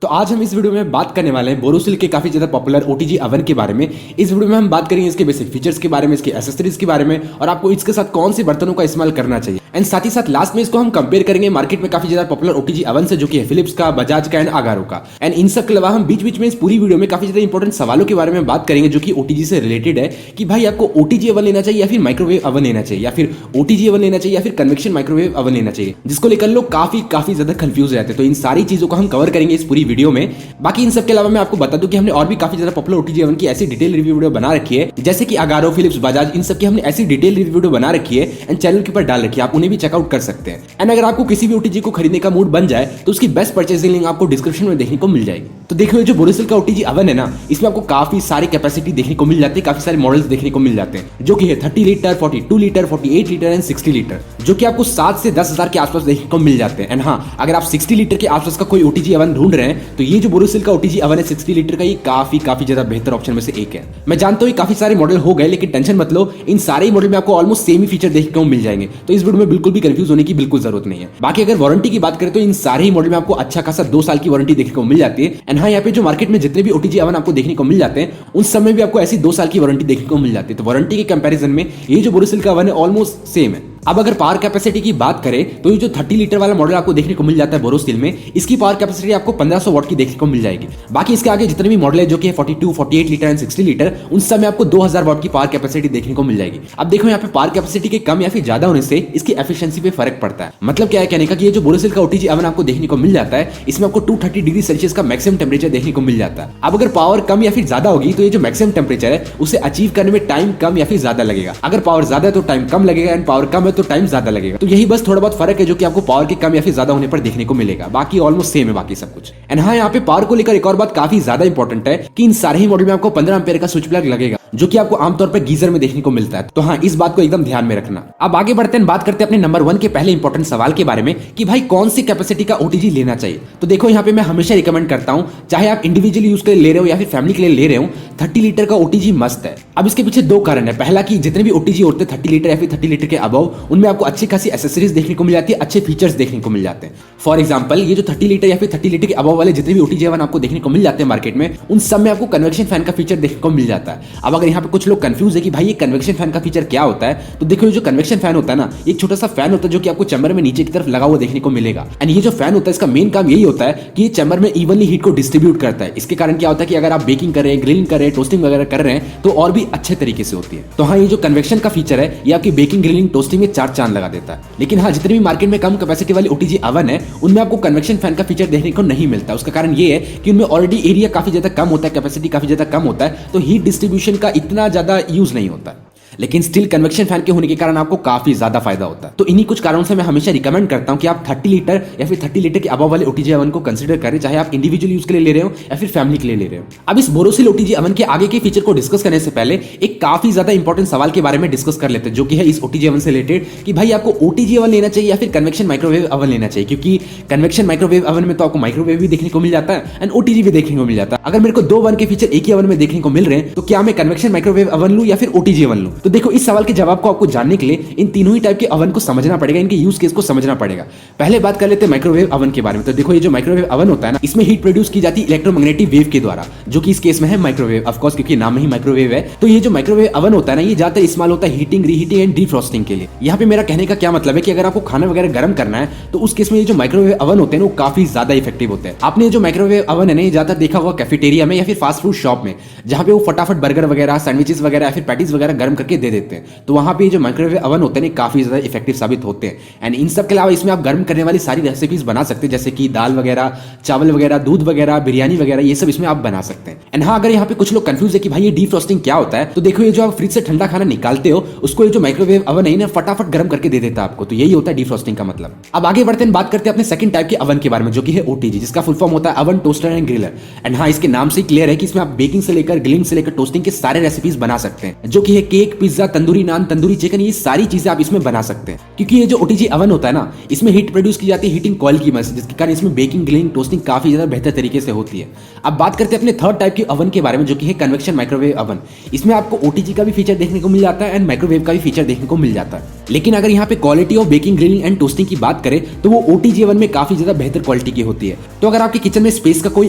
तो आज हम इस वीडियो में बात करने वाले हैं बोरोसिल के काफी ज्यादा पॉपुलर ओटीजी ओवन के बारे में। इस वीडियो में हम बात करेंगे इसके बेसिक फीचर्स के बारे में, इसके एसेसरीज के बारे में और आपको इसके साथ कौन से बर्तनों का इस्तेमाल करना चाहिए। एंड साथ ही साथ लास्ट में इसको हम कंपेयर करेंगे मार्केट में काफी ज्यादा पॉपुलर ओटीजी ओवन से, जो कि है फिलिप्स का, बजाज का एंड आगारो का। एंड इन सब के अलावा हम बीच बीच में इस पूरी वीडियो में काफी ज्यादा इंपॉर्टेंट सवालों के बारे में बात करेंगे जो कि ओटीजी से रिलेटेड है कि भाई आपको ओटीजी ओवन लेना चाहिए या फिर माइक्रोवेव ओवन लेना चाहिए, या फिर ओटीजी ओवन लेना चाहिए या फिर कन्वेक्शन माइक्रोवेव ओवन लेना चाहिए, जिसको लेकर लोग काफी ज्यादा कंफ्यूज रहते हैं। तो इन सारी चीजों को हम कवर करेंगे इस पूरी वीडियो में। बाकी इन सब के अलावा मैं आपको बता दूं कि हमने और भी काफी ज्यादा पॉपुलर ओटीजी ओवन की ऐसी डिटेल रिव्यू वीडियो बना रखी है, जैसे कि आगारो, फिलिप्स, बजाज, इन सब की हमने ऐसी डिटेल रिव्यू वीडियो बना रखी है एंड चैनल के ऊपर डाल रखी है, आप उन्हें भी चेकआउट कर सकते हैं। एंड अगर आपको किसी भी ओटीजी को खरीदने का मूड बन जाए तो उसकी बेस्ट परचेसिंग लिंक आपको डिस्क्रिप्शन में देखने को मिल जाएगी। तो देखो, जो बोरोसिल का ओटीजी ओवन है ना, इसमें आपको काफी सारी कैपेसिटी देखने को मिल जाती है, काफी सारे मॉडल्स देखने को मिल जाते हैं, जो कि है 30 litre, 42 litre, 48 litre and 60 litre, जो कि आपको 7 से 10 हजार के आसपास देखने को मिल जाते हैं। एंड हाँ, अगर आप 60 लीटर के आसपास का कोई ओटीजी ओवन ढूंढ रहे हैं तो ये जो बोरोसिल का ओटीजी ओवन है 60 लीटर का, ये काफी ज्यादा बेहतर ऑप्शन में से एक है। मैं जानता हूँ काफी सारे मॉडल हो गए, लेकिन टेंशन मत लो, इन सारे मॉडल में आपको ऑलमोस्ट सेम ही फीचर देखने को मिल जाएंगे, तो इस वीडियो में बिल्कुल भी कंफ्यूज होने की बिल्कुल जरूरत नहीं है। बाकी अगर वारंटी की बात करें तो इन सारे ही मॉडल में आपको अच्छा खासा 2 साल की वारंटी देखने को मिल जाती है। एंड हाँ, यहाँ पे जो मार्केट में जितने भी ओटीजी ओवन आपको देखने को मिल जाते हैं उन सब में भी आपको ऐसी 2 साल की वारंटी देखने को मिल जाती है। तो वारंटी के कंपैरिजन में ये जो बोरोसिल का ओवन है ऑलमोस्ट सेम है। अब अगर पावर कैपेसिटी की बात करें तो ये जो 30 लीटर वाला मॉडल आपको देखने को मिल जाता है बोरोसिल में, इसकी पावर कैपेसिटी आपको 1500 वाट की देखने को मिल जाएगी। बाकी इसके आगे जितने भी मॉडल है जो कि 42, 48 लीटर एंड 60 लीटर, उन सब में आपको 2000 वाट की पावर कैपेसिटी देखने को मिल जाएगी। अब देखो, यहाँ पे पावर कैपेसिटी के कम या फिर ज्यादा होने से इसकी एफिशिएंसी पे फर्क पड़ता है। मतलब क्या है कहने का कि ये जो बोरोसिल का ओटीजी ओवन आपको देखने को मिल जाता है, इसमें आपको 230 डिग्री सेल्सियस का मैक्सिमम टेम्परेचर देखने को मिल जाता है। अब अगर पावर कम या फिर ज्यादा होगी तो ये जो मैक्सिमम टेम्परेचर है उसे अचीव करने में टाइम कम या फिर ज्यादा लगेगा। अगर पावर ज्यादा है तो टाइम कम लगेगा एंड पावर कम है तो टाइम ज्यादा लगेगा। तो यही बस थोड़ा बहुत फर्क है जो कि आपको पावर के कम या फिर ज्यादा होने पर देखने को मिलेगा, बाकी ऑलमोस्ट सेम है बाकी सब कुछ। एंड हाँ, यहाँ पे पावर को लेकर एक और बात काफी ज्यादा इंपॉर्टेंट है कि इन सारे ही मॉडल में आपको 15 एम्पीयर का स्विच प्लग लगेगा, जो कि आपको आमतौर पर गीजर में देखने को मिलता है। तो हाँ, इस बात को एकदम ध्यान में रखना। अब आगे बढ़ते हैं, बात करते हैं अपने नंबर 1 के पहले इंपॉर्टेंट सवाल के बारे में कि भाई कौन सी कैपेसिटी का ओटीजी लेना चाहिए। तो देखो, यहाँ पे मैं हमेशा रिकमेंड करता हूँ, चाहे आप इंडिविजुअली यूज के लिए ले रहे हो या फिर फैमिली के लिए ले रहे हो, 30 लीटर का ओटीजी मस्त है। अब इसके पीछे 2 कारण है। पहला कि जितने भी ओटीजी होते हैं 30 लीटर या फिर 30 लीटर के अबव, उनमें आपको अच्छी खासी एसेसरीज देखने को मिल जाती है, अच्छे फीचर्स देखने को मिल जाते हैं। फॉर एग्जांपल, ये जो 30 लीटर या फिर 30 लीटर के अबव वाले जितने भी ओटीजी ओवन आपको देखने को मिल जाते हैं मार्केट में, उन सब में आपको कन्वेक्शन फैन का फीचर देखने को मिल जाता है। अब अगर यहाँ पे कुछ लोग कंफ्यूज है कि भाई ये कन्वेक्शन फैन का फीचर क्या होता है, तो देखो, ये जो कन्वेक्शन फैन होता है ना, एक छोटा सा फैन होता है जो कि आपको चैम्बर में नीचे की तरफ लगा हुआ देखने को मिलेगा। एंड ये जो फैन होता है इसका मेन काम यही होता है कि ये चैम्बर में इवनली हीट को डिस्ट्रीब्यूट करता है। इसके कारण क्या होता है कि अगर आप बेकिंग कर रहे हैं, ग्रिलिंग कर रहे हैं, टोस्टिंग वगैरह कर रहे हैं तो और भी अच्छे तरीके से होती है। तो हाँ, ये जो कन्वेक्शन का फीचर है ये आपकी बेकिंग, ग्रिलिंग, टोस्टिंग में 4 चांद लगा देता है। लेकिन हाँ, जितने भी मार्केट में कम कैपेसिटी वाली ओटीजी ओवन है उनमें आपको कन्वेक्शन फैन का फीचर देखने को नहीं मिलता। उसका कारण ये है कि उनमें ऑलरेडी एरिया काफी ज्यादा कम होता है, कैपेसिटी काफी ज्यादा कम होता है, तो हीट डिस्ट्रीब्यूशन का इतना ज्यादा यूज नहीं होता। लेकिन स्टिल कन्वेक्शन फैन के होने के कारण आपको काफी ज्यादा फायदा होता है। तो इन्हीं कुछ कारणों से मैं हमेशा रिकमेंड करता हूं कि आप 30 लीटर या फिर 30 लीटर के अबव वाले ओटीजी ओवन को कंसीडर करें, चाहे आप इंडिविजुअल यूज के लिए ले रहे हो या फिर फैमिली के लिए ले रहे हो। अब इस बोरोसिल ओटीजी ओवन के आगे के फीचर को डिस्कस करने से पहले एक काफी ज्यादा इंपॉर्टेंट सवाल के बारे में डिस्कस कर लेते हैं, जो कि है इस ओटीजी ओवन से रिलेटेड कि भाई आपको ओटीजी ओवन लेना चाहिए या फिर कन्वेक्शन माइक्रोवेव ओवन लेना चाहिए। क्योंकि कन्वेक्शन माइक्रोवेव ओवन में तो आपको माइक्रोवेव भी देखने को मिल जाता है एंड ओटीजी भी देखने को मिल जाता है। अगर मेरे को 2 ओवन के फीचर एक ही ओवन में देखने को मिल रहे हैं तो क्या मैं कन्वेक्शन माइक्रोवेव ओवन लूं या फिर ओटीजी ओवन लूं? तो देखो, इस सवाल के जवाब को आपको जानने के लिए इन तीनों ही टाइप के ओवन को समझना पड़ेगा, इनके यूज केस को समझना पड़ेगा। पहले बात कर लेते हैं माइक्रोवेव ओवन के बारे में। तो देखो, ये जो माइक्रोवेव ओवन होता है ना, इसमें हीट प्रोड्यूस की जाती है इलेक्ट्रोमैग्नेटिक वेव के द्वारा, जो कि इस केस में है माइक्रोवेव, ऑफ कोर्स, क्योंकि नाम ही माइक्रोवेव है। तो ये जो माइक्रोवेव ओवन होता है ना, ये ज्यादातर इस्तेमाल होता है हीटिंग, रीहीटिंग एंड डिफ्रॉस्टिंग के लिए। यहाँ पे मेरा कहने का क्या मतलब है कि अगर आपको खाना वगैरह गर्म करना है तो उस केस में ये जो माइक्रोवेव ओवन होते हैं वो काफी ज्यादा इफेक्टिव होते हैं। आपने जो माइक्रोवेव ओवन है ना, ये ज्यादातर देखा होगा कैफेटेरिया में या फिर फास्ट फूड शॉप में, जहां पे वो फटाफट बर्गर वगैरह, सैंडविचेस वगैरह या फिर पैटीज वगैरह गर्म करके दे देते हैं। तो वहां पे जो माइक्रोवेव ओवन होते हैं काफी ज्यादा इफेक्टिव साबित होते हैं। एंड इन सब के अलावा इसमें आप गर्म करने वाली सारी रेसिपीज बना सकते हैं, जैसे कि दाल वगैरह, चावल वगैरह, दूध वगैरह, बिरयानी वगैरह, ये सब इसमें आप बना सकते हैं। एंड हाँ, अगर यहाँ पे कुछ लोग कंफ्यूज है कि भाई ये डीफ्रॉस्टिंग क्या होता है, तो देखो, ये जो आप फ्रिज से ठंडा खाना निकालते हो उसको ये जो माइक्रोवेव ओवन है ना फटाफट गर्म करके दे देता है आपको। तो यही होता है डीफ्रॉस्टिंग का मतलब। अब आगे बढ़ते हैं, बात करते हैं अपने सेकंड टाइप के ओवन के बारे में, जो कि है ओटीजी, जिसका फुल फॉर्म होता है oven, toaster and griller. And हाँ, इसके नाम से क्लियर है कि इसमें आप बेकिंग से लेकर, ग्रिलिंग से लेकर, टोस्टिंग के सारे रेसिपीज बना सकते हैं, जो कि है केक, पिज्जा, तंदूरी नान, तंदूरी चिकन, ये सारी चीजें आप इसमें बना सकते हैं। क्योंकि ये जो ओटीजी ओवन होता है ना, इसमें हीट प्रोड्यूस की जाती है हीटिंग कॉइल की मदद से, जिसके कारण इसमें बेकिंग, ग्रिलिंग, टोस्टिंग काफी ज्यादा बेहतर तरीके से होती है। अब बात करते हैं अपने थर्ड टाइप के ओवन के बारे में, जो कि है कन्वेक्शन माइक्रोवेव ओवन। इसमें आपको ओटीजी का भी फीचर देखने को मिल जाता है एंड माइक्रोवेव का भी फीचर देखने को मिल जाता है। लेकिन अगर यहाँ पे quality of baking, grilling and toasting की बात करें तो वो ओटीजी ओवन में काफी ज्यादा बेहतर क्वालिटी की होती है। तो अगर आपके किचन में स्पेस का कोई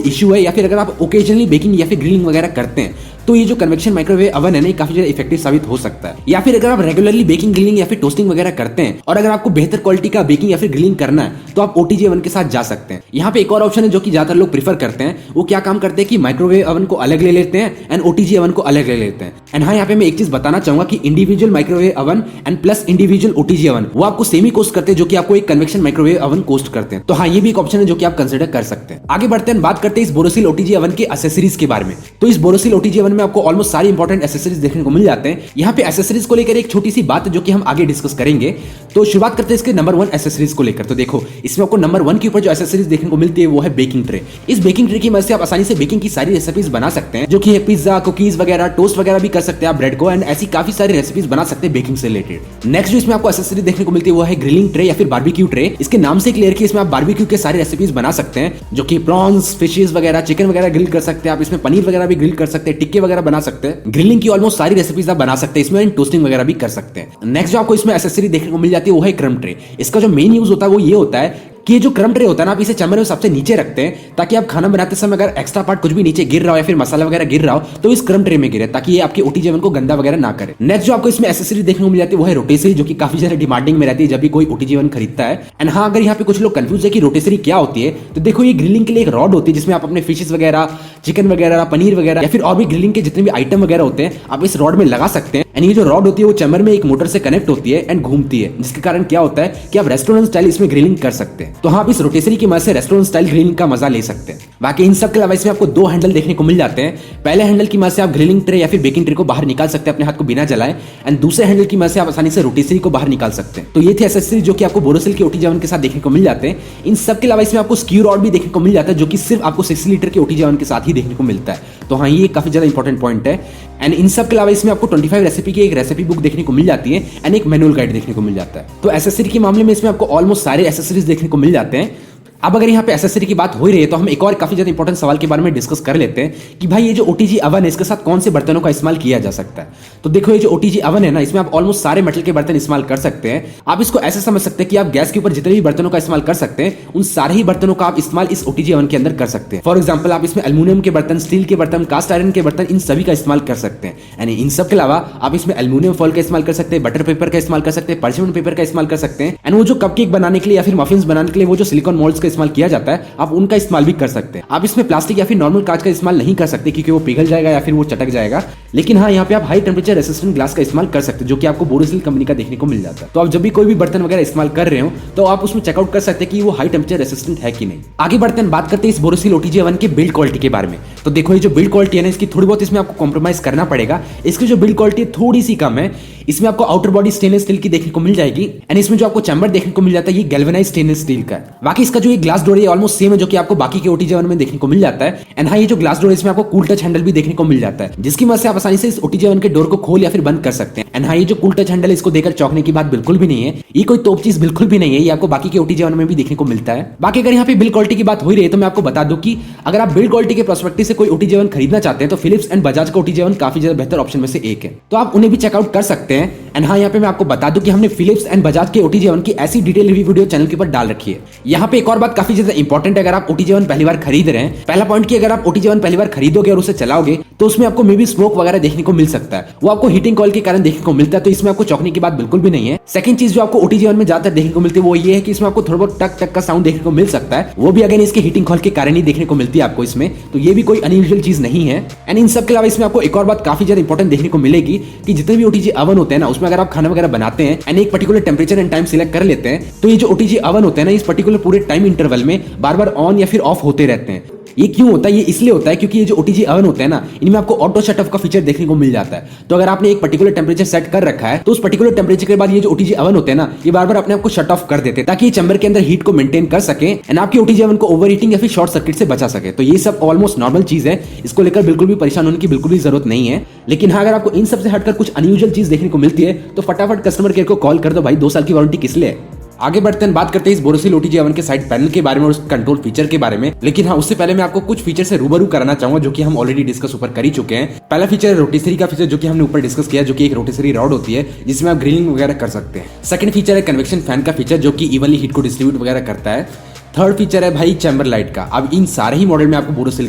इश्यू है या फिर अगर आप ओकेजनली बेकिंग या फिर ग्रिलिंग वगैरह करते हैं तो ये जो कन्वेक्शन माइक्रोवेव ओवन है ना, काफी ज्यादा इफेक्टिव साबित हो सकता है। या फिर अगर आप रेगुलरली बेकिंग, ग्रिलिंग या फिर टोस्टिंग वगैरह करते हैं और अगर आपको बेहतर क्वालिटी का बेकिंग या फिर ग्रिलिंग करना है तो आप ओटीजी ओवन के साथ जा सकते हैं। यहाँ पे एक और ऑप्शन है जो कि ज्यादातर लोग प्रीफर करते हैं। वो क्या काम करते हैं कि माइक्रोवेव ओवन को अलग ले लेते हैं एंड ओटीजी ओवन को अलग ले लेते हैं। एंड हाँ, यहाँ पे मैं एक चीज बताना चाहूंगा कि individual microwave oven and plus individual OTG oven वो आपको सेम ही कॉस्ट करते हैं जो कि आपको एक कन्वेक्शन माइक्रोवेव ओवन कॉस्ट करते हैं। तो हाँ, ये भी एक ऑप्शन है जो कि आप कंसिडर कर सकते हैं। आगे बढ़ते हैं, बात करते हैं इस बोरोसिल ओटीजी ओवन के एसेसरीज के बारे में। तो इस बोरोसिल ओटीजी ओवन में आपको ऑलमोस्ट सारी इंपॉर्टेंट एसेसरीज देखने को मिल जाते हैं। यहाँ पे एसेसरीज को लेकर एक छोटी सी बात है जो कि हम आगे डिस्कस करेंगे। तो शुरुआत करते हैं इसके नंबर 1 एसेसरीज को लेकर। तो देखो, इसमें आपको नंबर 1 के ऊपर जो एसेसरीज देखने को मिलती है वो है बेकिंग ट्रे। इस बेकिंग ट्रे की मदद से आप आसानी से बेकिंग की सारी रेसिपीज बना सकते हैं, जो कि पिज्जा, कुकीज वगैरह, टोस्ट वगैरह भी कर सकते हैं आप ब्रेड को, एंड ऐसी काफी सारी रेसिपीज बना सकते हैं बेकिंग से रिलेटेड। नेक्स्ट जो इसमें आपको एसेसरी देखने को मिलती है वो है ग्रिलिंग ट्रे या फिर बारबेक्यू ट्रे। इसके नाम से क्लियर कि इसमें आप बारबेक्यू के सारे रेसिपीज बना सकते हैं, जो कि प्रॉन्स, फिशेज वगैरह, चिकन वगैरह ग्रिल कर सकते हैं आप। इसमें पनीर वगैरह भी ग्रिल कर सकते हैं, टिक्के वगैरह बना सकते हैं। ग्रिलिंग की ऑलमोस्ट सारी रेसिपीज आप बना सकते हैं इसमें, एंड टोस्टिंग वगैरह भी कर सकते हैं। नेक्स्ट जो आपको इसमें एसेसरी देखने को मिल जाती है वो है क्रम ट्रे। इसका जो मेन यूज होता है वो ये होता है कि जो क्रम ट्रे होता है ना, आप इसे चम्मच में सबसे नीचे रखते हैं ताकि आप खाना बनाते समय अगर एक्स्ट्रा पार्ट कुछ भी नीचे गिर रहा हो या फिर मसाला वगैरह गिर रहा हो तो इस क्रम ट्रे में गिरे, ताकि ये आपके ओटीजी ओवन को गंदा वगैरह ना करे। नेक्स्ट जो आपको इसमें एसेसरी देखने को मिल जाती है वो है रोटेसरी, जो कि काफी ज्यादा डिमांडिंग में रहती है जब भी कोई ओटीजी ओवन खरीदता है। एंड हाँ, अगर यहाँ पे कुछ लोग कंफ्यूज है कि रोटेसरी क्या होती है, तो देखो, ये ग्रिलिंग के लिए एक रॉड होती है जिसमें आप अपने फिशेस वगैरह, चिकन वगैरह, पनीर वगैरह या फिर और भी ग्रिलिंग के जितने भी आइटम वगैरह होते हैं आप इस रॉड में लगा सकते हैं। एंड ये जो रॉड होती है वो चैम्बर में एक मोटर से कनेक्ट होती है एंड घूमती है, जिसके कारण क्या होता है कि आप रेस्टोरेंट स्टाइल इसमें ग्रिलिंग कर सकते हैं। तो हाँ, आप इस रोटेसरी की मदद से रेस्टोरेंट स्टाइल ग्रिलिंग का मजा ले सकते हैं। बाकी इन सब के अलावा इसमें आपको 2 हैंडल देखने को मिल जाते हैं। पहले हैंडल की मदद से आप ग्रिलिंग ट्रे या फिर बेकिंग ट्रे को बाहर निकाल सकते हैं अपने हाथ को बिना जलाए, एंड दूसरे हैंडल की मदद से आप आसानी से रोटेसरी को बाहर निकाल सकते हैं। तो ये थे एसेसरी जो कि आपको बोरोसिल के ओटीजी ओवन के साथ देखने को मिल जाते हैं। इन सब के अलावा इसमें आपको स्क्यू रॉड भी देखने को मिल जाता है, जो कि सिर्फ आपको 60 लीटर के ओटीजी ओवन के साथ ही देखने को मिलता है। तो हाँ, ये काफी ज्यादा इंपॉर्टेंट पॉइंट है। एंड इन सब के अलावा इसमें आपको 25 रेसिपी की एक रेसिपी बुक देखने को मिल जाती है एंड एक मैनुअल गाइड देखने को मिल जाता है। तो एसेसरी के मामले में इसमें आपको ऑलमोस्ट सारे एसेसरीज देखने को मिल जाते हैं। अब अगर यहाँ पे एसेसरी की बात हो रही है तो हम एक और काफी ज्यादा इंपॉर्टेंट सवाल के बारे में डिस्कस कर लेते हैं कि भाई ये जो ओटीजी ओवन है इसके साथ कौन से बर्तनों का इस्तेमाल किया जा सकता है। तो देखो, ये जो ओटीजी ओवन है ना, इसमें आप ऑलमोस्ट सारे मेटल के बर्तन इस्तेमाल कर सकते हैं। आप इसको ऐसे समझ सकते हैं कि आप गैस के ऊपर जितने भी बर्तनों का इस्तेमाल कर सकते हैं उन सारे ही बर्तनों का आप इस्तेमाल इस ओटीजी ओवन के अंदर कर सकते हैं। फॉर एग्जाम्पल, आप इसमें एल्यूमिनियम के बर्तन, स्टील के बर्तन, कास्ट आयरन के बर्तन, इन सभी का इस्तेमाल कर सकते हैं। यानी इन सब के अलावा आप इसमें एल्यूमिनियम फॉइल का इस्तेमाल कर सकते हैं, बटर पेपर का इस्तेमाल कर सकते हैं, पार्चमेंट पेपर का इस्तेमाल कर सकते हैं। एंड वो जो कपकेक बनाने के लिए या फिर मफिन्स बनाने के लिए वो जो सिलिकॉन मोल्ड्स का इस्तेमाल किया जाता है आप उनका इस्तेमाल भी कर सकते हैं। आप इसमें प्लास्टिक या फिर नॉर्मल कांच का इस्तेमाल नहीं कर सकते क्योंकि वो पिघल जाएगा या फिर वो चटक जाएगा। लेकिन हाँ, यहाँ पे आप हाई टेम्परेचर रेसिस्टेंट ग्लास का इस्तेमाल कर सकते हैं, जो कि आपको बोरोसिल कंपनी का देखने को मिल जाता है। तो आप जब भी कोई भी बर्तन वगैरह इस्तेमाल कर रहे हो तो आप उसमें चेकआउट कर सकते हैं कि वो हाई टेम्परेचर रेसिस्टेंट है कि नहीं। आगे बढ़ते हैं, बात करते हैं इस बोरोसिल ओटीजी ओवन के बिल्ड क्वालिटी के बारे में। तो देखो, ये जो बिल्ड क्वालिटी है ना, इसकी थोड़ी बहुत इसमें आपको कॉम्प्रोमाइज करना पड़ेगा। इसकी जो बिल्ड क्वालिटी थोड़ी सी कम है। इसमें आपको आउटर बॉडी स्टेनलेस स्टील की देखने को मिल जाएगी एंड इसमें जो आपको चैम्बर देखने को मिल जाता है ये गैल्वेनाइज्ड स्टेनलेस स्टील का है। बाकी इसका जो ये ग्लास डोर है ऑलमोस्ट सेम है जो कि आपको बाकी के ओटीजी ओवन में देखने को मिल जाता है। एंड हाँ, ये जो ग्लास डोर है इसमें आपको कूल टच हैंडल भी देखने को मिल जाता है, जिसकी मदद से आप आसानी से इस ओटीजी ओवन के डोर को खोल या फिर बंद कर सकते हैं। एंड हाँ, ये जो कूल टच हैंडल है इसको देखकर चौंकने की बात बिल्कुल भी नहीं है। ये कोई तोप चीज बिल्कुल भी नहीं है, ये आपको बाकी के ओटीजी ओवन में भी देखने को मिलता है। बाकी अगर यहाँ पे बिल्ड क्वालिटी की बात हो रही है तो मैं आपको बता दूं कि अगर आप बिल्ड क्वालिटी के पर्सपेक्टिव से कोई ओटीजी ओवन खरीदना चाहते हैं तो फिलिप्स एंड बजाज का ओटीजी ओवन काफी ज्यादा बेहतर ऑप्शन में से एक है, तो आप उन्हें भी चेकआउट कर सकते हैं। एंड हाँ, यहाँ पे मैं आपको बता दूं कि हमने फिलिप्स एंड बजाज के ओटीजी ओवन की ऐसी डिटेल रिव्यू वीडियो चैनल के ऊपर डाल रखी है। यहाँ पे एक और बात काफी ज्यादा इंपॉर्टेंट है, अगर आप ओटीजी ओवन पहली बार खरीद रहे हैं, पहला पॉइंट कि अगर आप ओटीजी ओवन पहली बार खरीदोगे और उसे चलाओगे तो उसमें आपको मे बी स्मोक वगैरह देखने को मिल सकता है, वो आपको हीटिंग कॉइल के कारण देखने को मिलता है, तो इसमें आपको चौंकने की बात बिल्कुल भी नहीं है। सेकंड चीज जो आपको ओटीजी ओवन में ज्यादातर देखने को मिलती है वो ये है कि इसमें आपको थोड़ा बहुत टक टक का साउंड देखने को मिल सकता है, वो भी अगेन इसके हीटिंग कॉइल के कारण ही देखने को मिलती है आपको इसमें, तो ये भी कोई अनयूजुअल चीज नहीं है। एंड इन सब के अलावा इसमें आपको एक और बात काफी ज्यादा इंपॉर्टेंट देखने को मिलेगी कि जितने भी ओटीजी ओवन होते हैं ना, उसमें अगर आप खाना वगैरह बनाते हैं एंड एक particular temperature and time select कर लेते हैं तो ये जो ओटीजी ओवन होते हैं ना, इस पर्टिकुलर पूरे टाइम इंटरवल में बार बार ऑन या फिर ऑफ होते रहते हैं। ये क्यों होता है? ये इसलिए होता है क्योंकि ये जो ओटीजी ओवन होते हैं ना, इनमें आपको ऑटो शट ऑफ का फीचर देखने को मिल जाता है। तो अगर आपने एक पर्टिकुलर टेंपरेचर सेट कर रखा है तो उस पर्टिकुलर टेंपरेचर के बाद ये जो ओटीजी ओवन होते हैं ना, ये बार बार अपने आप को शट ऑफ कर देते हैं ताकि ये चैम्बर के अंदर हीट को मेंटेन कर सके एंड आपकी ओटीजी ओवन को ओवर हीटिंग या फिर शॉर्ट सर्किट से बचा सके। तो ये सब ऑलमोस्ट नॉर्मल चीज है, इसको लेकर बिल्कुल भी परेशान होने की बिल्कुल भी जरूरत नहीं है। लेकिन हाँ, अगर आपको इन सबसे हटकर कुछ अनयूजुअल चीज देखने को मिलती है तो फटाफट कस्टमर केयर को कॉल कर दो भाई, 2 साल की वारंटी किस लिए है। आगे बढ़ते हैं, बात करते हैं इस बोरोसिल ओटीजी ओवन के साइड पैनल के बारे में और उसके कंट्रोल फीचर के बारे में। लेकिन हाँ, उससे पहले मैं आपको कुछ फीचर से रूबरू कराना चाहूंगा जो कि हम ऑलरेडी डिस्कस ऊपर कर ही चुके हैं। पहला फीचर है रोटेसरी का फीचर, जो कि हमने ऊपर डिस्कस किया, जो कि एक रोटेसरी रॉड होती है जिसमें आप ग्रिलिंग वगैरह कर सकते हैं। सेकंड फीचर है कन्वेक्शन फैन का फीचर, जो कि इवनली हीट को डिस्ट्रीब्यूट वगैरह करता है। थर्ड फीचर है भाई चैम्बर लाइट का। अब इन सारे ही मॉडल में आपको बोरोसिल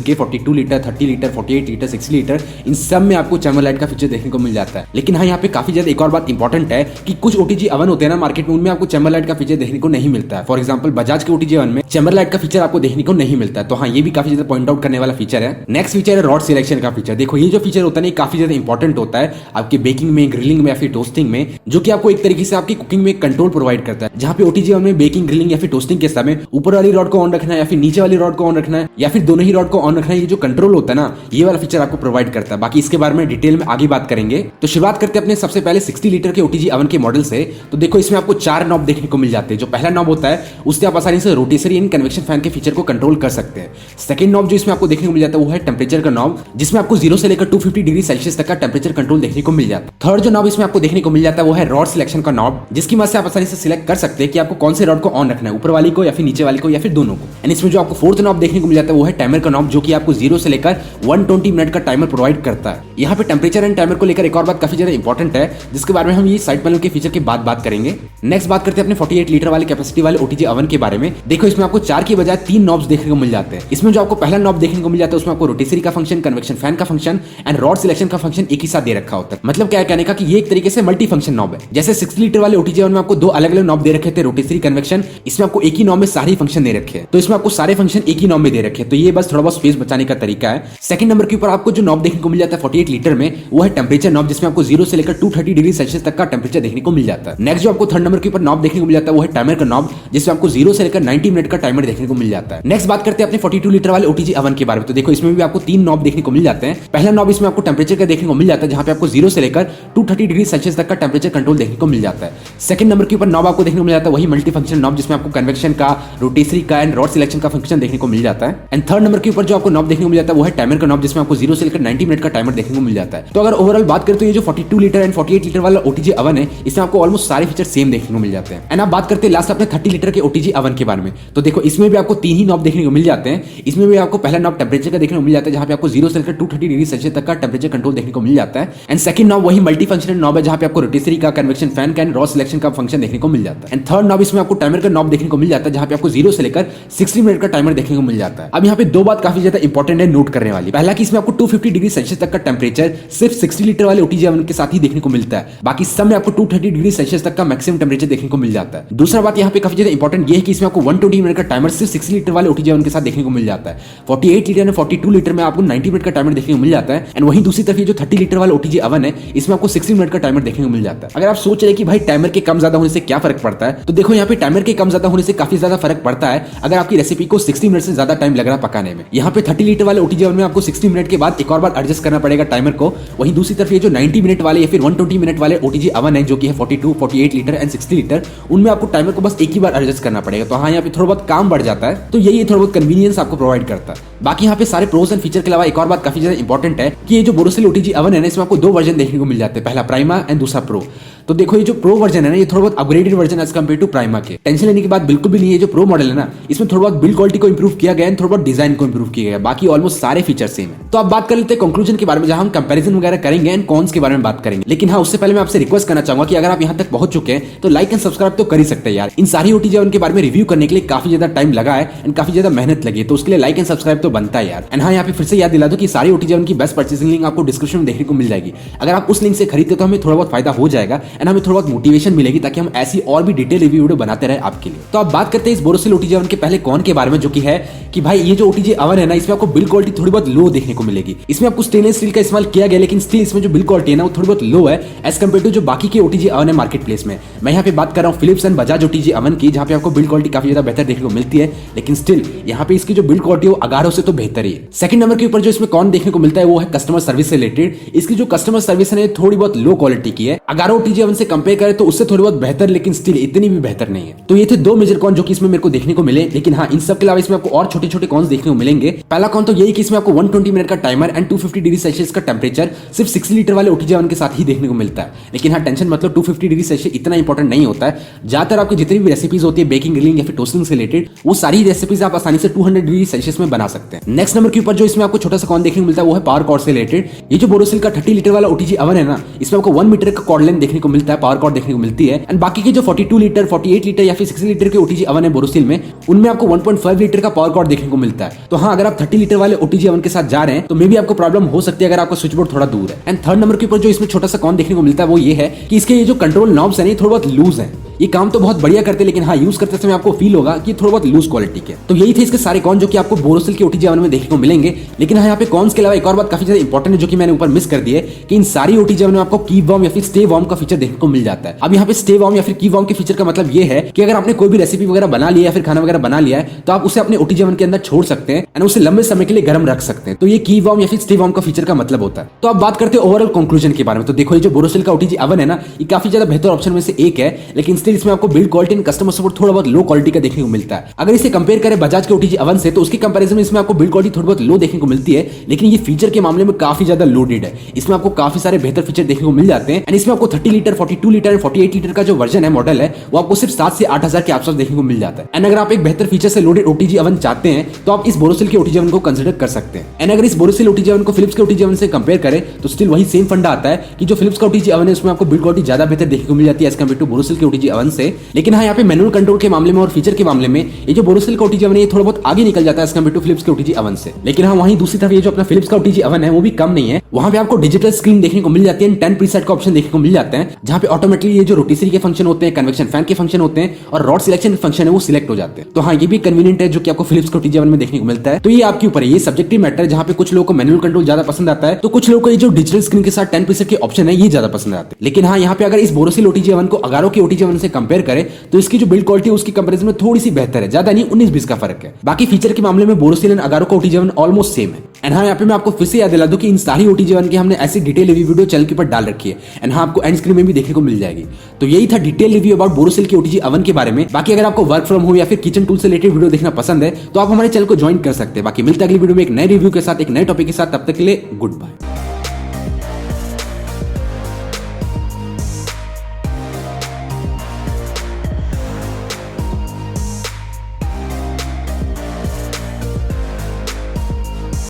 के 42 लीटर, 30 लीटर, 48 लीटर, 60 लीटर, इन सब में आपको चैम्बर लाइट का फीचर देखने को मिल जाता है। लेकिन हाँ, यहाँ पे काफी ज्यादा एक और बात इंपॉर्टेंट है कि कुछ ओटीजी ओवन होते हैं ना मार्केट में, उनमें आपको चैम्बर लाइट का फीचर देखने को नहीं मिलता है। फॉर एग्जाम्पल बजाज के ओटीजी ओवन में चैम्बर लाइट का फीचर आपको देखने को नहीं मिलता है। तो हाँ, ये भी काफी ज्यादा पॉइंट आउट करने वाला फीचर है। नेक्स्ट फीचर है रॉड सिलेक्शन का फीचर। देखो, ये जो फीचर होता है काफी ज्यादा इंपॉर्टेंट होता है आपके बेकिंग में, ग्रिलिंग में या फिर टोस्टिंग में, जो कि आपको एक तरीके से आपकी कुकिंग में कंट्रोल प्रोवाइड करता है। जहाँ पे ओटीजी ओवन में बेकिंग, ग्रिलिंग या फिर टोस्टिंग के समय ऊपर वाली रॉड को ऑन रखना है या फिर नीचे वाली रॉड को ऑन रखना है या फिर दोनों ही रॉड को ऑन रखना है, ये जो कंट्रोल होता है ना, ये वाला फीचर आपको प्रोवाइड करता है। बाकी इसके बारे में डिटेल में आगे बात करेंगे। तो शुरुआत करते हैं अपने सबसे पहले 60 लीटर के ओटीजी ओवन के मॉडल से। तो देखो, इसमें आपको 4 नॉब देखने को मिल जाते हैं। जो पहला नॉब होता है उससे आप आसानी से रोटेसरी एंड कन्वेक्शन फैन के फीचर को कंट्रोल कर सकते हैं। सेकंड नॉब जो इसमें आपको देखने को मिल जाता है वो है टेम्परेचर का नॉब, जिसमें आपको 0 से लेकर 250 डिग्री सेल्सियस तक का टेम्परेचर कंट्रोल देखने को मिल जाता है। थर्ड जो नॉब इसमें आपको देखने को मिल जाता है वो है रॉड सिलेक्शन का नॉब, जिसकी मदद से आप आसानी से सिलेक्ट कर सकते हैं कि आपको कौन से रॉड को ऑन रखना है, ऊपर वाली को या फिर नीचे वाली को या फिर दोनों को। एंड इसमें जो आपको फोर्थ नॉब देखने को मिल जाता है वो है टाइमर का नॉब, जो कि आपको 0 से लेकर 120 मिनट का टाइमर प्रोवाइड करता है। यहाँ पे टेम्परेचर एंड टाइमर को लेकर एक और बात काफी ज्यादा इंपॉर्टेंट है, जिसके बारे में हम ये साइड पैनल के फीचर के बाद बात करेंगे। नेक्स्ट बात करते हैं अपने 48 लीटर वाले कैपेसिटी वाले ओटीजी ओवन के बारे में। देखो, इसमें आपको 4 की बजाय 3 नॉब्स देखने को मिल जाते हैं। इसमें जो आपको पहला नॉब देखने को मिल जाता है उसमें आपको रोटेसरी का फंक्शन, कन्वेक्शन फैन का फंक्शन एंड रॉड सिलेक्शन का फंक्शन एक ही साथ दे रखा होता है। मतलब क्या कहने का कि ये एक तरीके से मल्टी फंक्शन नॉब है। जैसे 60 लीटर वाले ओटीजी ओवन में आपको 2 अलग अलग नॉब दे रखे थे, रोटेसरी, कन्वेक्शन, इसमें आपको एक ही नॉब में सारे फंक्शन दे रखे हैं। तो इसमें आपको सारे फंक्शन एक ही नॉब में दे रखे हैं। तो ये बस थोड़ा बहुत स्पेस बचाने का तरीका है। सेकंड नंबर के ऊपर आपको जो नॉब देखने को मिल जाता है 48 लीटर में, वो है टेम्परेचर नॉब, जिसमें आपको 0 से लेकर 230 डिग्री सेल्सियस तक का टेम्परेचर देखने को मिल जाता है। नेक्स्ट जो आपको थर्ड नंबर के ऊपर नॉब देखने को मिल जाता है वो है टाइमर का नॉब, जिसमें आपको 0 से लेकर 90 मिनट का टाइमर देखने को मिल जाता है। नेक्स्ट बात करते हैं अपने 42 लीटर वाले ओटीजी ओवन के बारे में। तो देखो, इसमें भी आपको 3 नॉब देखने को मिल जाते हैं। पहला नॉब इसमें आपको टेम्परेचर का देखने को मिल जाता है, जहां पे आपको 0 से लेकर 230 डिग्री सेल्सियस तक का टेम्परेचर कंट्रोल देखने को मिल जाता है। सेकंड नंबर के ऊपर नॉब आपको देखने को मिल जाता है वही मल्टी फंक्शन नॉब, जिसमें आपको कन्वेक्शन का, रोटेसरी का एंड रॉड सिलेक्शन का फंक्शन देखने को मिल जाता है। एंड थर्ड नंबर के ऊपर जो आपको नॉब देखने को मिल जाता है वो है टाइमर का नॉब, जिसमें आपको 0 से लेकर 90 मिनट का टाइमर देखने को मिल जाता है। तो अगर ओवरऑल बात करें तो ये जो 42 लीटर एंड 48 लीटर वाला ओटीजी ओवन है, इसमें आपको ऑलमोस्ट सारे फीचर सेम देखने को मिल जाते हैं। एंड आप बात करते हैं लास्ट अपने 30 लीटर के ओटीजी ओवन के बारे में। तो देखो, इसमें भी आपको 3 ही नॉब देखने को मिल जाते हैं। इसमें भी आपको पहला नॉब टेम्परेचर का देखने को मिल जाता है, जहां पे आपको 0 से लेकर 230 डिग्री सेल्सियस तक का टेम्परेचर कंट्रोल देखने को मिल जाता है। एंड सेकंड नॉब वही मल्टी फंक्शनल नॉब है, जहां पे आपको रोटेसरी का, कन्वेक्शन फैन का एंड रॉड सिलेक्शन का फंक्शन देखने को मिल जाता है। एंड थर्ड नॉब इसमें आपको टाइमर का नॉब देखने को मिल जाता है, जहां पे आपको 0 से लेकर 60 मिनट का टाइमर देखने को मिल जाता है। अब यहाँ पे 2 बात काफी ज्यादा इंपॉर्टेंट है नोट करने वाली। पहला कि इसमें आपको 250 डिग्री सेल्सियस तक का टेम्परेचर सिर्फ 60 लीटर वाले ओटीजी ओवन के साथ ही देखने को मिलता है। बाकी सब में आपको 230 डिग्री सेल्सियस तक का मैक्सिमम टेम्परेचर देखने को मिल जाता है। दूसरा बात यहाँ पे काफी ज्यादा इंपॉर्टेंट ये है कि इसमें आपको 120 मिनट का टाइमर सिर्फ 60 लीटर वाले ओटीजी ओवन के साथ देखने को मिल जाता है। 48 लीटर एंड 42 लीटर में आपको 90 मिनट का टाइमर देखने को मिल जाता है। एंड वहीं दूसरी तरफ ये जो 30 लीटर वाला ओटीजी ओवन है, इसमें आपको 60 मिनट का टाइमर देखने को मिल जाता है। अगर आप सोच रहे हैं कि भाई टाइमर के कम ज्यादा होने से क्या फर्क पड़ता है, तो देखो यहाँ पे टाइमर के कम ज्यादा होने से काफी ज्यादा फर्क पड़ता है अगर आपकी रेसिपी को 60 मिनट से ज्यादा टाइम लग रहा है पकाने में। यहाँ पे 30 लीटर वाले ओटीजी ओवन में आपको 60 मिनट के बाद एक और बार एडजस्ट करना पड़ेगा टाइमर को। वहीं दूसरी तरफ ये जो 90 मिनट वाले या फिर 120 मिनट वाले ओटीजी ओवन है, जो कि है 42, 48 लीटर एंड 60 लीटर, उनमें आपको टाइमर को बस एक ही बार एडजस्ट करना पड़ेगा। तो हाँ, यहाँ पे थोड़ा बहुत काम बढ़ जाता है। तो यही थोड़ा बहुत कन्वीनियंस आपको प्रोवाइड करता है। बाकी यहाँ पे सारे प्रोस एंड फीचर के अलावा एक और बात काफी ज्यादा इंपॉर्टेंट है कि ये जो बोरोसिल ओटीजी ओवन है ना, इसमें आपको 2 वर्जन देखने को मिल जाते हैं, पहला प्राइमा एंड दूसरा प्रो। तो देखो, ये जो प्रो वर्जन है ना, ये थोड़ा बहुत upgraded version as compare to Prima के। टेंशन लेने की बात बिल्कुल भी नहीं है। जो प्रो मॉडल है ना, इसमें थोड़ा बहुत बिल्ड क्वालिटी को इंप्रूव किया गया है, थोड़ा बहुत डिजाइन को इंप्रूव किया गया है। बाकी ऑलमोस्ट सारे फीचर सेम है। तो अब बात कर लेते हैं कंक्लूजन के बारे में, जहां हम कंपैरिजन वगैरह करेंगे एंड कॉन्स के बारे में बात करेंगे। लेकिन हाँ, उससे पहले मैं आपसे रिक्वेस्ट करना चाहूंगा कि अगर आप यहाँ तक पहुंच चुके हैं तो लाइक एंड सब्सक्राइब तो कर ही सकते हैं यार। इन सारी ओटीजी ओवन के बारे में रिव्यू करने के लिए काफी ज्यादा टाइम लगा है एंड काफी ज्यादा मेहनत लगी है, तो उसके लिए लाइक एंड सब्सक्राइब तो बनता है यार। एंड हाँ, यहाँ पे फिर से याद दिला दो कि सारी ओटीजी ओवन की बेस्ट परचेसिंग लिंक आपको डिस्क्रिप्शन में देखने को मिल जाएगी। अगर आप उस लिंक से खरीदते तो हमें थोड़ा बहुत फायदा हो जाएगा एंड हमें थोड़ा बहुत मोटिवेशन मिलेगी, ताकि हम ऐसी और भी डिटेल रिव्यू वीडियो बनाते रहे आपके लिए। तो अब बात करते हैं इस बोरोसिल ओटीजी ओवन के पहले कौन के बारे में, जो कि है कि भाई ये जो ओटीजी ओवन है ना, इसमें आपको बिल्ड क्वालिटी थोड़ी बहुत लो देखने को मिलेगी। इसमें आपको स्टेनलेस स्टील का इस्तेमाल किया गया, लेकिन स्टिल इसमें जो बिल्ड क्वालिटी है ना, वो थोड़ी बहुत लो है एज कम्पेयर टू जो बाकी के ओटीजी ओवन है मार्केट प्लेस में। मैं यहाँ पे बात कर रहा हूँ Philips and Bajaj OTG oven की, जहाँ पे आपको बिल्ड क्वालिटी काफी ज्यादा बेहतर देखने को मिलती है, लेकिन स्टिल यहाँ पे इसकी जो बिल्ड क्वालिटी है वो अगारो से तो बेहतर ही है। सेकंड नंबर के ऊपर जो इसमें कौन देखने को मिलता है वो है कस्टमर सर्विस से रिलेटेड। इसकी जो कस्टमर सर्विस है थोड़ी बहुत लो क्वालिटी की है। अगारो ओटीजी ओवन से कंपेयर करें तो उससे थोड़ी बहुत बेहतर, लेकिन स्टिल इतनी भी बेहतर नहीं है। तो ये थे दो मेजर कॉन जो कि इसमें मेरे को देखने को मिले, लेकिन हाँ इन सब के अलावा इसमें आपको और छोटे छोटे कॉन्स देखने को मिलेंगे। पहला कॉन तो यही कि इसमें आपको 120 मिनट का टाइमर एंड 250 डिग्री सेल्सियस का टेम्परेचर सिर्फ 6 लीटर वाले ओटीजी ओवन के साथ ही देखने को मिलता है। लेकिन हाँ टेंशन मतलब 250 डिग्री सेल्सियस इतना इंपॉर्टेंट नहीं होता है। ज्यादातर आपकी जितनी भी रेसिपीज होती है बेकिंग, ग्रिलिंग या फिर टोस्टिंग से रिलेटेड, वो सारी रेसिपीज आप आसानी से 200 डिग्री सेल्सियस में बना सकते हैं। नेक्स्ट नंबर के ऊपर जो इसमें आपको छोटा सा कॉन देखने को मिलता है वो है पावर कॉर्ड से रिलेटेड। ये जो बोरोसिल का 30 लीटर वाला ओटीजी ओवन है ना, इसमें आपको 1 मीटर का कॉर्ड लेंथ देखने को मिलता है, पावर कॉर्ड देखने को मिलती है। एंड बाकी के जो 42 लीटर, 48 लीटर या फिर 60 लीटर के ओटीजी ओवन है बोरोसिल में, उनमें आपको 1.5 लीटर का पावर कॉर्ड देखने को मिलता है। तो हाँ अगर आप 30 लीटर वाले ओटीजी ओवन के साथ जा रहे हैं तो मे भी आपको प्रॉब्लम हो सकती है अगर आपका स्विच बोर्ड थोड़ा दूर है। एंड थर्ड नंबर के ऊपर जो इसमें छोटा सा कॉन देखने को मिलता है वो ये है कि इसके ये जो कंट्रोल नॉब्स है थोड़ा बहुत लूज है। ये काम तो बहुत बढ़िया करते हैं, लेकिन हाँ यूज करते समय आपको फील होगा कि थोड़ा बहुत लूज क्वालिटी के। तो यही थे इसके सारे कॉन जो कि आपको बोरोसिल के ओटीजी ओवन में देखने को मिलेंगे। लेकिन हाँ यहाँ पे कॉन्स के अलावा एक और बात काफी ज्यादा इंपॉर्टेंट है जो कि मैंने ऊपर मिस कर दी है कि इन सारी ओटीजी ओवन में आपको कीप वार्म या फिर स्टे वार्म का फीचर देखने को मिल जाता है। अब यहाँ पे स्टे वार्म या फिर कीप वार्म के फीचर का मतलब ये है कि अगर आपने कोई भी रेसिपी वगैरह बना लिया या फिर खाना वगैरह बना लिया है तो आप उसे अपने ओटीजी ओवन के अंदर छोड़ सकते हैं एंड उसे लंबे समय के लिए गर्म रख सकते हैं। तो ये कीप वार्म या फिर स्टे वार्म का फीचर का मतलब होता है। तो अब बात करते हैं ओवरऑल कंक्लूजन के बारे में। तो देखो ये जो बोरोसिल का ओटीजी ओवन है ना, ये काफी ज्यादा बेहतर ऑप्शन में से एक है, लेकिन स्टिल इसमें आपको build quality and customer support थोड़ा बहुत लो क्वालिटी का देखने को मिलता है। अगर इसे कंपेयर करें बजाज के ओटीजी ओवन से तो उसकी कंपैरिजन में इसमें आपको बिल्ड क्वालिटी थोड़ी बहुत लो देखने को मिलती है, लेकिन ये फीचर के मामले में काफी ज्यादा लोडेड है। इसमें आपको काफी सारे बेहतर फीचर देखने को मिल जाते हैं एंड इसमें आपको 30 लीटर, 42 लीटर एंड 48 लीटर का जो वर्जन है, मॉडल है, वो आपको सिर्फ 7 से 8 हजार के आसपास देखने को मिल जाता है। एंड अगर आप एक बेहतर फीचर से लोडेड ओटीजी ओवन चाहते हैं तो आप इस बोरोसिल के ओटीजी ओवन को कंसीडर कर सकते हैं। एंड अगर इस बोरोसिल ओटीजी ओवन को फिलिप्स के ओटीजी ओवन से कंपेयर करें तो स्टिल वही सेम फंडा आता है कि जो फिलिप्स का ओटीजी ओवन है उसमें आपको बिल्ड क्वालिटी ज्यादा बेहतर देखने को मिल जाती है एज कम्पेयर टू बोरोसिल के ओटीजी ओवन से। लेकिन हाँ यहाँ पे मैनुअल कंट्रोल के मामले में और फीचर के मामले में ये जो बोरोसिल का ओटीजी ओवन है ये थोड़ा बहुत आगे निकल जाता है एज कम्पेयर टू फिलिप्स के ओटीजी ओवन से। लेकिन हाँ वहीं दूसरी तरफ ये जो अपना फिलिप्स का ओटीजी ओवन है वो भी कम नहीं है। वहां पे आपको डिजिटल स्क्रीन देखने को मिल जाती है, 10 प्रीसेट का ऑप्शन देखने को मिल जाते हैं जहां पे ऑटोमेटिकली ये जो रोटिसरी के फंक्शन होते हैं, कन्वेक्शन फैन के फंक्शन होते हैं और रॉड सिलेक्शन के फंक्शन है वो सिलेक्ट हो जाते हैं। तो हाँ ये भी कन्वीनियंट है जो कि आपको फिलिप्स के ओटीजी ओवन में देखने को मिलता है। तो ये आपके ऊपर है, ये सब्जेक्टिव मैटर है, जहां पे कुछ लोगों को मैनुअल कंट्रोल ज्यादा पसंद आता है तो कुछ लोगों को ये जो डिजिटल स्क्रीन के साथ 10 प्रीसेट के ऑप्शन है ये ज्यादा पसंद आते हैं। लेकिन हाँ यहाँ पे अगर इस बोरोसिल ओटीजी ओवन को अगारो के ओटीजी ओवन से कंपेयर करें तो इसकी जो बिल्ड क्वालिटी है उसकी कंपैरिजन में थोड़ी सी बेहतर है, ज्यादा नहीं, 19-20 का फर्क है। बाकी फीचर के मामले में बोरोसिल एंड अगारो का ओटीजी ओवन ऑलमोस्ट सेम है। एंड हाँ यहाँ पे मैं आपको फिर से याद दिला दूं कि इन सारी ओटीजी ओवन की हमने ऐसी डिटेल रिव्यू वीडियो चैनल के ऊपर डाल रखी है एंड हाँ आपको एंड स्क्रीन में भी देखने को मिल जाएगी। तो यही था डिटेल रिव्यू अबाउट बोरोसिल के ओटीजी ओवन के बारे में। बाकी अगर आपको वर्क फ्रॉम होम या फिर किचन टूल से रिलेटेड वीडियो देखना पसंद है तो आप हमारे चैनल को ज्वाइन कर सकते हैं। बाकी मिलते हैं अगली वीडियो में एक नए रिव्यू के साथ, एक नए टॉपिक के साथ। तब तक के लिए गुड बाय।